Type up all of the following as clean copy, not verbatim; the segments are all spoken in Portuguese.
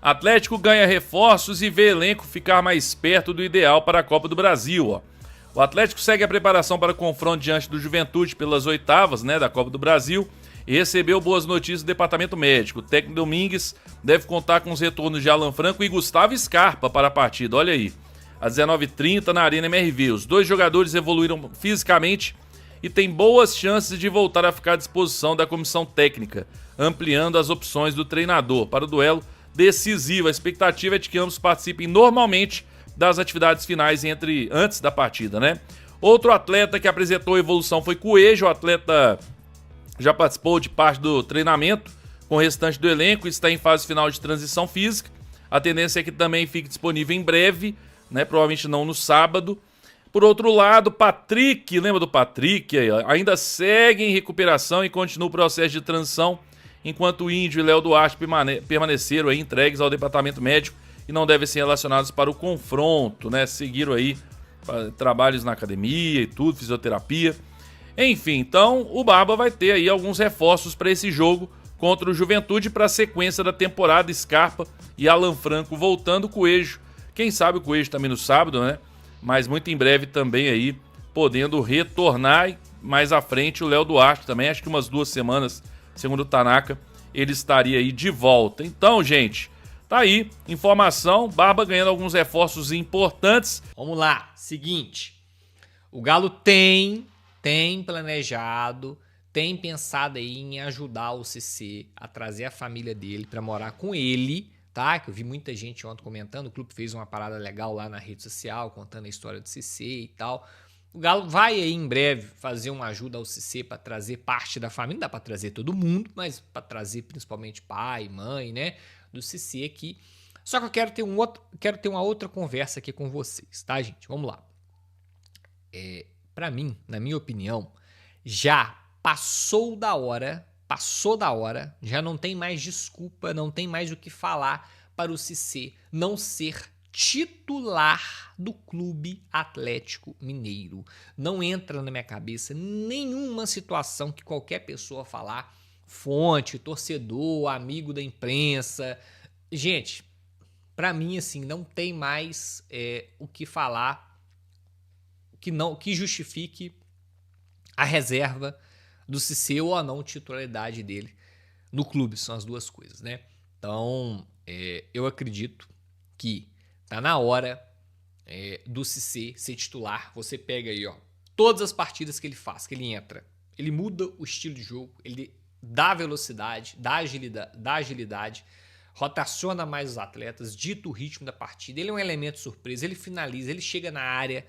Atlético ganha reforços e vê elenco ficar mais perto do ideal para a Copa do Brasil. Ó. O Atlético segue a preparação para o confronto diante do Juventude pelas oitavas, da Copa do Brasil e recebeu boas notícias do departamento médico. O técnico Domingues deve contar com os retornos de Alan Franco e Gustavo Scarpa para a partida. Olha aí, às 19h30 na Arena MRV. Os dois jogadores evoluíram fisicamente e têm boas chances de voltar a ficar à disposição da comissão técnica, ampliando as opções do treinador para o duelo decisivo. A expectativa é de que ambos participem normalmente das atividades finais antes da partida, Outro atleta que apresentou evolução foi Coelho. O atleta já participou de parte do treinamento com o restante do elenco e está em fase final de transição física. A tendência é que também fique disponível em breve, provavelmente não no sábado. Por outro lado, Patrick, lembra do Patrick? Ainda segue em recuperação e continua o processo de transição, enquanto o Índio e Léo Duarte permaneceram aí entregues ao departamento médico e não devem ser relacionados para o confronto, Seguiram aí trabalhos na academia e tudo, fisioterapia. Enfim, então o Barba vai ter aí alguns reforços para esse jogo contra o Juventude para a sequência da temporada. Scarpa e Alan Franco voltando, Coelho. Quem sabe o Coelho também no sábado, Mas muito em breve também aí podendo retornar. E mais à frente o Léo Duarte também, acho que umas 2 semanas, segundo o Tanaka, ele estaria aí de volta. Então, gente, tá aí, informação, Barba ganhando alguns reforços importantes. Vamos lá, seguinte, o Galo tem planejado, tem pensado aí em ajudar o CC a trazer a família dele para morar com ele, tá? Que eu vi muita gente ontem comentando, o clube fez uma parada legal lá na rede social, contando a história do CC e tal. O Galo vai aí em breve fazer uma ajuda ao CC para trazer parte da família, não dá para trazer todo mundo, mas para trazer principalmente pai, mãe, do CC aqui. Só que eu quero ter uma outra conversa aqui com vocês, tá, gente? Vamos lá. Para mim, na minha opinião, já passou da hora, já não tem mais desculpa, não tem mais o que falar para o CC não ser titular do Clube Atlético Mineiro. Não entra na minha cabeça nenhuma situação que qualquer pessoa falar, fonte, torcedor, amigo da imprensa. Gente, para mim, assim, não tem mais o que falar que justifique a reserva do CC ou a não titularidade dele no clube. São as duas coisas, Então, eu acredito que tá na hora do CC ser titular. Você pega aí, todas as partidas que ele faz, que ele entra, ele muda o estilo de jogo, ele dá velocidade, dá agilidade, rotaciona mais os atletas, dita o ritmo da partida. Ele é um elemento surpresa, ele finaliza, ele chega na área,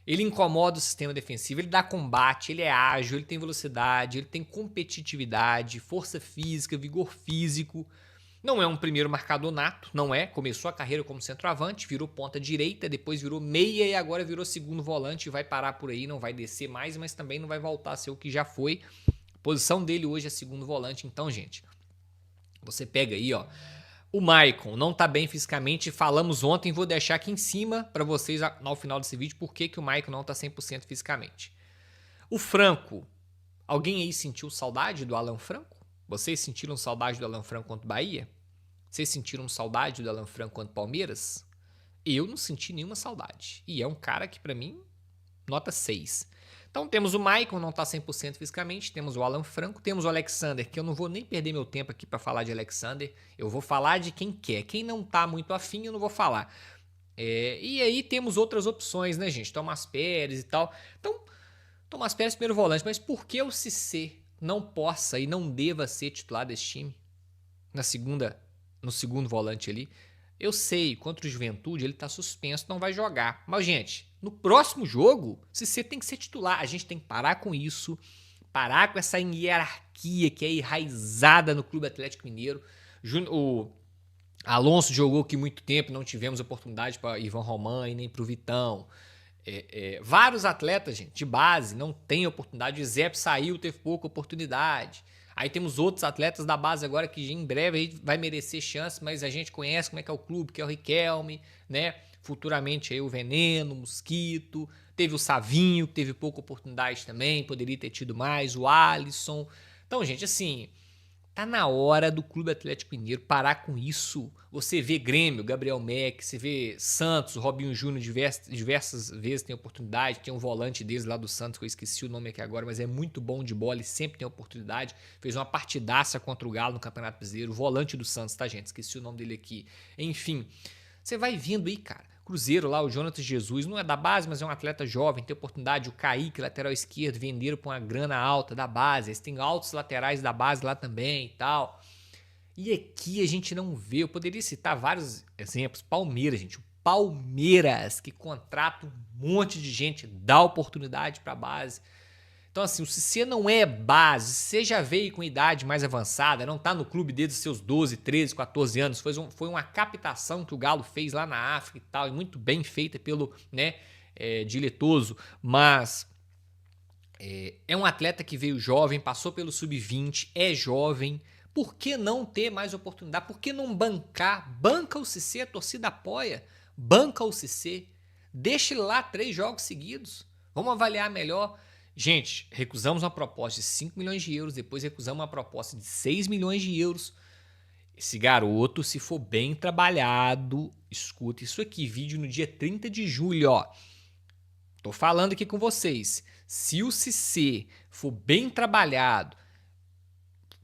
ele incomoda o sistema defensivo, ele dá combate, ele é ágil, ele tem velocidade, ele tem competitividade, força física, vigor físico. Não é um primeiro marcador nato, não é. Começou a carreira como centroavante, virou ponta direita, depois virou meia e agora virou segundo volante. Vai parar por aí, não vai descer mais, mas também não vai voltar a ser o que já foi. A posição dele hoje é segundo volante. Então, gente, você pega aí, o Maicon não tá bem fisicamente. Falamos ontem, vou deixar aqui em cima para vocês ao final desse vídeo por que o Maicon não tá 100% fisicamente. O Franco, alguém aí sentiu saudade do Alan Franco? Vocês sentiram saudade do Alan Franco contra o Bahia? Vocês sentiram saudade do Alan Franco contra o Palmeiras? Eu não senti nenhuma saudade. E é um cara que, para mim, nota 6. Então temos o Maicon, não tá 100% fisicamente. Temos o Alan Franco. Temos o Alexander, que eu não vou nem perder meu tempo aqui para falar de Alexander. Eu vou falar de quem quer. Quem não tá muito afim, eu não vou falar. E aí temos outras opções, gente? Tomás Pérez e tal. Então, Tomás Pérez primeiro volante. Mas por que o Cissé não possa e não deva ser titular desse time no segundo volante ali? Eu sei, contra o Juventude ele tá suspenso, não vai jogar. Mas, gente, no próximo jogo, você tem que ser titular. A gente tem que parar com isso, parar com essa hierarquia que é enraizada no Clube Atlético Mineiro. O Alonso jogou aqui muito tempo, não tivemos oportunidade para Ivan Roman e nem para o Vitão. Vários atletas, gente, de base não têm oportunidade. O Zé saiu, teve pouca oportunidade. Aí temos outros atletas da base agora que em breve aí vai merecer chance, mas a gente conhece como é que é o clube, que é o Riquelme, Futuramente aí o Veneno, o Mosquito, teve o Savinho, que teve pouca oportunidade também, poderia ter tido mais, o Alisson. Então, gente, assim, Tá na hora do Clube Atlético Mineiro parar com isso. Você vê Grêmio, Gabriel Meck, você vê Santos, Robinho Júnior diversas vezes tem oportunidade. Tem um volante deles lá do Santos, que eu esqueci o nome aqui agora, mas é muito bom de bola e sempre tem oportunidade. Fez uma partidaça contra o Galo no Campeonato Brasileiro. O volante do Santos, tá, gente? Esqueci o nome dele aqui. Enfim, você vai vindo aí, cara. Cruzeiro lá, o Jonatas Jesus, não é da base, mas é um atleta jovem, tem oportunidade. O Kaique, lateral esquerdo, venderam por uma grana alta da base. Eles têm altos laterais da base lá também e tal. E aqui a gente não vê, eu poderia citar vários exemplos. Palmeiras, gente, o Palmeiras, que contrata um monte de gente, dá oportunidade para a base. Então, assim, se você não é base, você já veio com idade mais avançada, não tá no clube desde os seus 12, 13, 14 anos, foi uma captação que o Galo fez lá na África e tal, e muito bem feita pelo, né, Diletoso, mas é um atleta que veio jovem, passou pelo sub-20, é jovem, por que não ter mais oportunidade? Por que não bancar? Banca o CC, a torcida apoia, banca o CC, deixa ele lá 3 jogos seguidos, vamos avaliar melhor. Gente, recusamos uma proposta de 5 milhões de euros, depois recusamos uma proposta de 6 milhões de euros. Esse garoto, se for bem trabalhado, escuta isso aqui, vídeo no dia 30 de julho, ó. Tô falando aqui com vocês. Se o CC for bem trabalhado,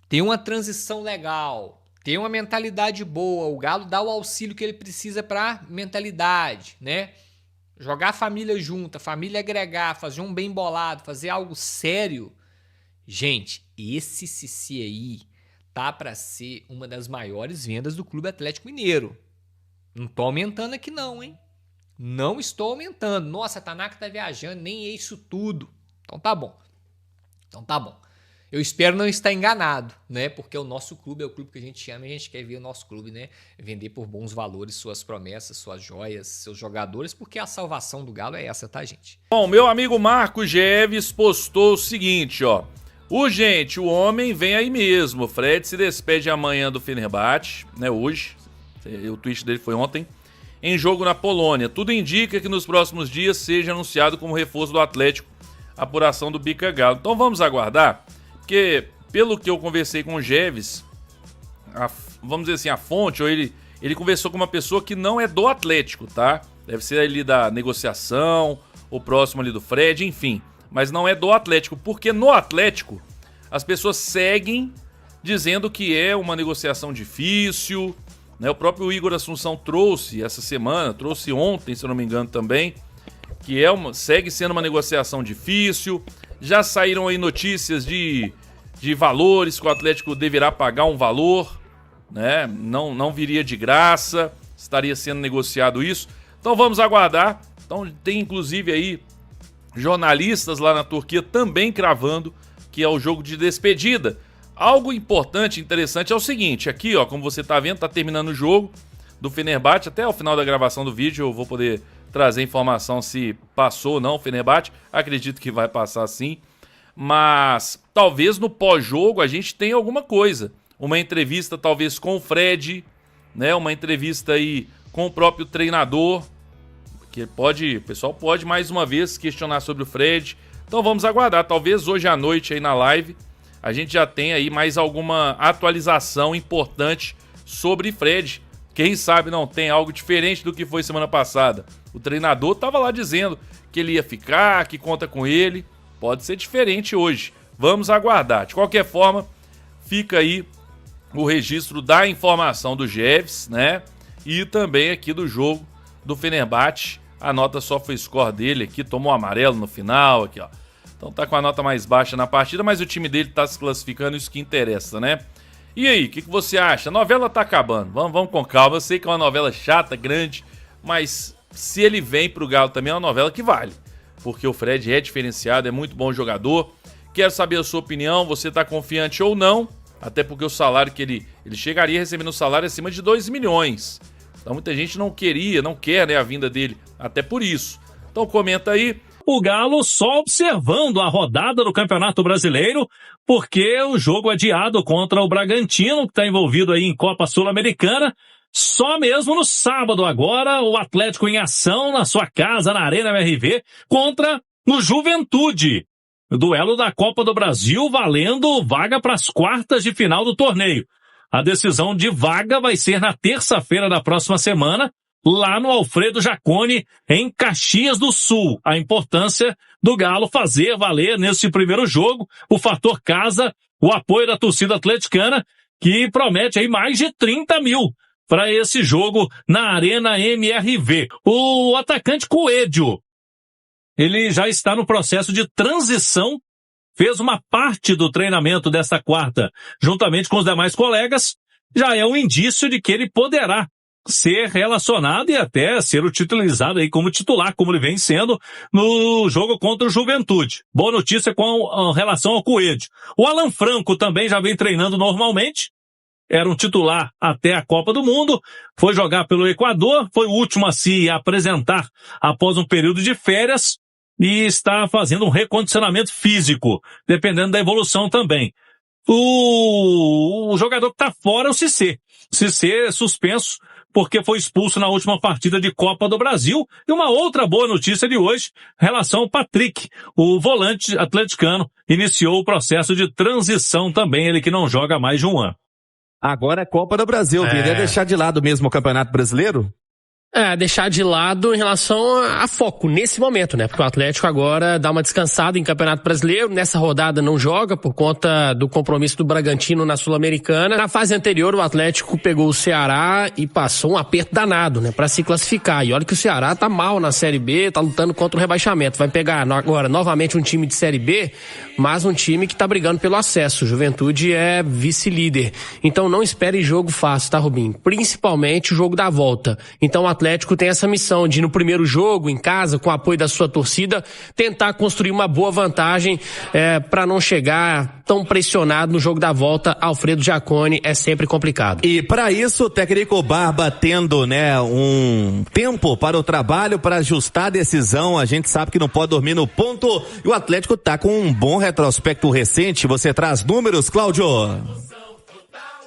ter uma transição legal, ter uma mentalidade boa, o Galo dá o auxílio que ele precisa para mentalidade, né? Jogar a família junto, a família agregar, fazer um bem bolado, fazer algo sério. Gente, esse CC aí tá para ser uma das maiores vendas do Clube Atlético Mineiro. Não tô aumentando aqui não, hein? Não estou aumentando. Nossa, a Tanaka tá viajando, nem é isso tudo. Então tá bom. Eu espero não estar enganado, né? Porque o nosso clube é o clube que a gente ama e a gente quer ver o nosso clube, né? Vender por bons valores suas promessas, suas joias, seus jogadores, porque a salvação do Galo é essa, tá, gente? Bom, meu amigo Marcos Geves postou o seguinte, ó. Urgente, o homem vem aí mesmo. O Fred se despede amanhã do Fenerbahçe, né? Hoje. O tweet dele foi ontem. Em jogo na Polônia. Tudo indica que nos próximos dias seja anunciado como reforço do Atlético a apuração do Bica Galo. Então vamos aguardar. Porque, pelo que eu conversei com o Geves, vamos dizer assim, a fonte, ou ele conversou com uma pessoa que não é do Atlético, tá? Deve ser ali da negociação, o próximo ali do Fred, enfim. Mas não é do Atlético, porque no Atlético as pessoas seguem dizendo que é uma negociação difícil, né? O próprio Igor Assunção trouxe essa semana, trouxe ontem, se eu não me engano também, que segue sendo uma negociação difícil. Já saíram aí notícias de valores, que o Atlético deverá pagar um valor, né? Não viria de graça, estaria sendo negociado isso. Então vamos aguardar. Então tem inclusive aí jornalistas lá na Turquia também cravando que é o jogo de despedida. Algo importante, interessante é o seguinte, aqui ó, como você tá vendo, tá terminando o jogo do Fenerbahçe, até o final da gravação do vídeo eu vou poder trazer informação se passou ou não o Fenerbahçe, acredito que vai passar sim, mas talvez no pós-jogo a gente tenha alguma coisa, uma entrevista talvez com o Fred, né, uma entrevista aí com o próprio treinador, que o pessoal pode mais uma vez questionar sobre o Fred, então vamos aguardar, talvez hoje à noite aí na live a gente já tenha aí mais alguma atualização importante sobre Fred, quem sabe não tem algo diferente do que foi semana passada. O treinador estava lá dizendo que ele ia ficar, que conta com ele. Pode ser diferente hoje. Vamos aguardar. De qualquer forma, fica aí o registro da informação do Geves, né? E também aqui do jogo do Fenerbahçe. A nota SofaScore dele aqui, tomou amarelo no final, aqui ó. Então tá com a nota mais baixa na partida, mas o time dele tá se classificando, isso que interessa, né? E aí, o que você acha? A novela tá acabando, vamos com calma. Eu sei que é uma novela chata, grande, mas se ele vem pro Galo também é uma novela que vale. Porque o Fred é diferenciado, é muito bom jogador. Quero saber a sua opinião, você tá confiante ou não? Até porque o salário que ele chegaria recebendo um salário acima de 2 milhões. Então muita gente não quer, né, a vinda dele, até por isso. Então comenta aí. O Galo só observando a rodada do Campeonato Brasileiro, porque o jogo adiado contra o Bragantino, que está envolvido aí em Copa Sul-Americana, só mesmo no sábado agora, o Atlético em ação na sua casa, na Arena MRV, contra o Juventude. duelo da Copa do Brasil valendo vaga para as quartas de final do torneio. A decisão de vaga vai ser na terça-feira da próxima semana, lá no Alfredo Jaconi, em Caxias do Sul. A importância do Galo fazer valer nesse primeiro jogo o fator casa, o apoio da torcida atleticana, que promete aí mais de 30 mil para esse jogo na Arena MRV. O atacante Coelho, ele já está no processo de transição, fez uma parte do treinamento desta quarta, juntamente com os demais colegas, já é um indício de que ele poderá ser relacionado e até ser utilizado aí como titular, como ele vem sendo no jogo contra o Juventude. Boa notícia com relação ao Coelho. O Alan Franco também já vem treinando normalmente, era um titular até a Copa do Mundo, foi jogar pelo Equador, foi o último a se apresentar após um período de férias e está fazendo um recondicionamento físico, dependendo da evolução também. O jogador que está fora é o Cissé. Cissé suspenso porque foi expulso na última partida de Copa do Brasil. E uma outra boa notícia de hoje, em relação ao Patrick, o volante atleticano, iniciou o processo de transição também, ele que não joga há mais de um ano. Agora é Copa do Brasil, Vini. É deixar de lado mesmo o Campeonato Brasileiro? Deixar de lado em relação a foco nesse momento, né? Porque o Atlético agora dá uma descansada em Campeonato Brasileiro, nessa rodada não joga por conta do compromisso do Bragantino na Sul-Americana. Na fase anterior o Atlético pegou o Ceará e passou um aperto danado, né? Pra se classificar. E olha que o Ceará tá mal na Série B, tá lutando contra o rebaixamento. Vai pegar agora novamente um time de Série B, mas um time que tá brigando pelo acesso. O Juventude é vice-líder. Então não espere jogo fácil, tá, Rubinho? Principalmente o jogo da volta. Então o Atlético tem essa missão de, no primeiro jogo, em casa, com o apoio da sua torcida, tentar construir uma boa vantagem para não chegar tão pressionado no jogo da volta. Alfredo Jaconi é sempre complicado. E para isso, o técnico Barba tendo, né, um tempo para o trabalho, para ajustar a decisão, a gente sabe que não pode dormir no ponto, e o Atlético tá com um bom retrospecto recente. Você traz números, Cláudio?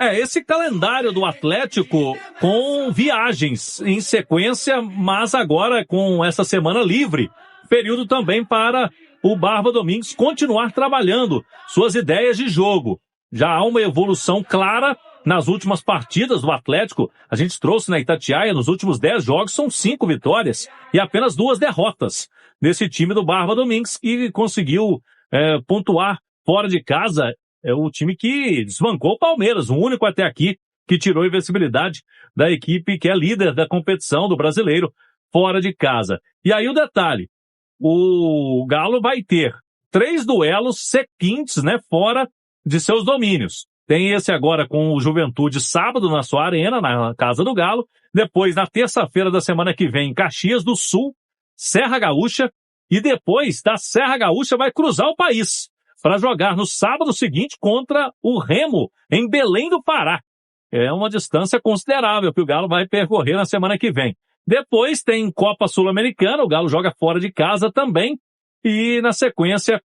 Esse calendário do Atlético com viagens em sequência, mas agora com essa semana livre, período também para o Barba Domingues continuar trabalhando suas ideias de jogo. Já há uma evolução clara nas últimas partidas do Atlético. A gente trouxe na Itatiaia, nos últimos 10 jogos, são 5 vitórias e apenas 2 derrotas desse time do Barba Domingues, que conseguiu pontuar fora de casa. É o time que desbancou o Palmeiras, o único até aqui que tirou a invencibilidade da equipe que é líder da competição do Brasileiro fora de casa. E aí o detalhe, o Galo vai ter 3 duelos seguintes, né, fora de seus domínios. Tem esse agora com o Juventude sábado na sua arena, na casa do Galo. Depois, na terça-feira da semana que vem, Caxias do Sul, Serra Gaúcha. E depois da Serra Gaúcha vai cruzar o país para jogar no sábado seguinte contra o Remo, em Belém do Pará. É uma distância considerável que o Galo vai percorrer na semana que vem. Depois tem Copa Sul-Americana, o Galo joga fora de casa também. E na sequência,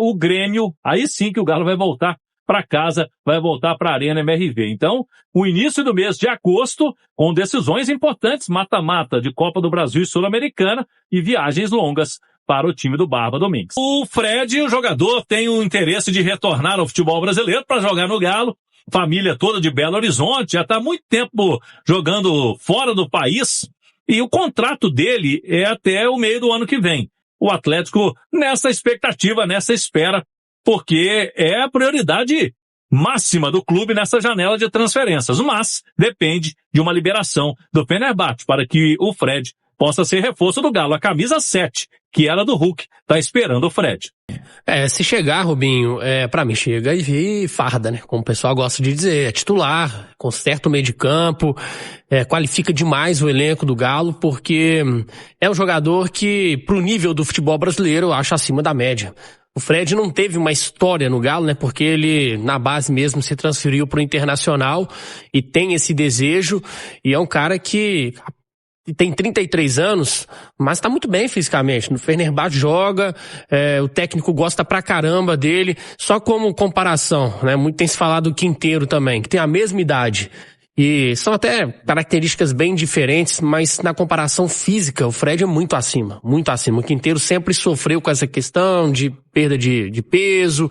o Grêmio, aí sim que o Galo vai voltar para casa, vai voltar para a Arena MRV. Então, o início do mês de agosto, com decisões importantes, mata-mata de Copa do Brasil e Sul-Americana e viagens longas para o time do Barba Domingues. O Fred, o jogador, tem o interesse de retornar ao futebol brasileiro para jogar no Galo. Família toda de Belo Horizonte, já está há muito tempo jogando fora do país. E o contrato dele é até o meio do ano que vem. O Atlético nessa expectativa, nessa espera, porque é a prioridade máxima do clube nessa janela de transferências. Mas depende de uma liberação do Fenerbahçe para que o Fred possa ser reforço do Galo. A camisa 7, que era do Hulk, tá esperando o Fred. Se chegar, Rubinho, pra mim chega e farda, né? Como o pessoal gosta de dizer, é titular, conserta o meio de campo, qualifica demais o elenco do Galo, porque é um jogador que, pro nível do futebol brasileiro, eu acho acima da média. O Fred não teve uma história no Galo, né? Porque ele, na base mesmo, se transferiu pro Internacional e tem esse desejo, e é um cara que tem 33 anos, mas tá muito bem fisicamente. No Fenerbahçe joga, o técnico gosta pra caramba dele. Só como comparação, né? Muito tem se falado do Quinteiro também, que tem a mesma idade. E são até características bem diferentes, mas na comparação física, o Fred é muito acima, muito acima. O Quinteiro sempre sofreu com essa questão de perda de peso.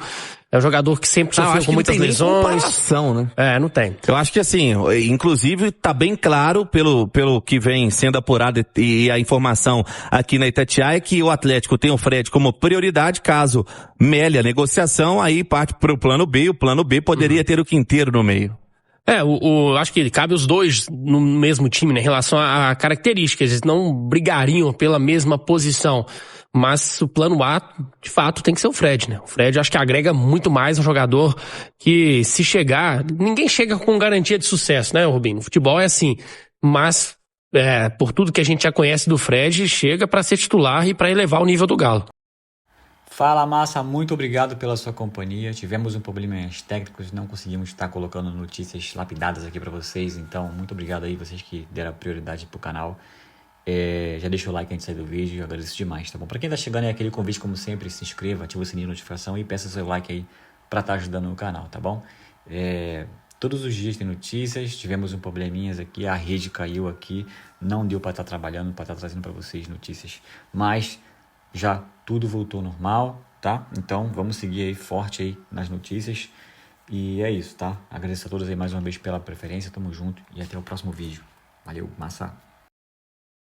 É um jogador que sempre sofreu com muitas lesões. Não tem nem comparação, né? Não tem. Eu acho que assim, inclusive tá bem claro pelo que vem sendo apurado e a informação aqui na Itatiaia que o Atlético tem o Fred como prioridade, caso mele a negociação, aí parte pro plano B, o plano B poderia ter o Quinteiro no meio. Acho que cabe os dois no mesmo time, né, em relação a características, eles não brigariam pela mesma posição. Mas o plano A, de fato, tem que ser o Fred, né? O Fred acho que agrega muito mais um jogador que, se chegar, ninguém chega com garantia de sucesso, né, Rubinho? O futebol é assim, mas por tudo que a gente já conhece do Fred, chega para ser titular e para elevar o nível do Galo. Fala, massa, muito obrigado pela sua companhia. Tivemos problemas técnicos, não conseguimos estar colocando notícias lapidadas aqui para vocês, então muito obrigado aí vocês que deram prioridade pro canal. Já deixa o like antes de sair do vídeo, eu agradeço demais, tá bom? Pra quem tá chegando é aquele convite, como sempre, se inscreva, ativa o sininho de notificação e peça seu like aí pra estar ajudando o canal, tá bom? Todos os dias tem notícias, tivemos probleminhas aqui, a rede caiu aqui, não deu pra estar trabalhando, pra estar trazendo pra vocês notícias, mas já tudo voltou ao normal, tá? Então vamos seguir aí forte aí nas notícias e é isso, tá? Agradeço a todos aí mais uma vez pela preferência, tamo junto e até o próximo vídeo. Valeu, massa!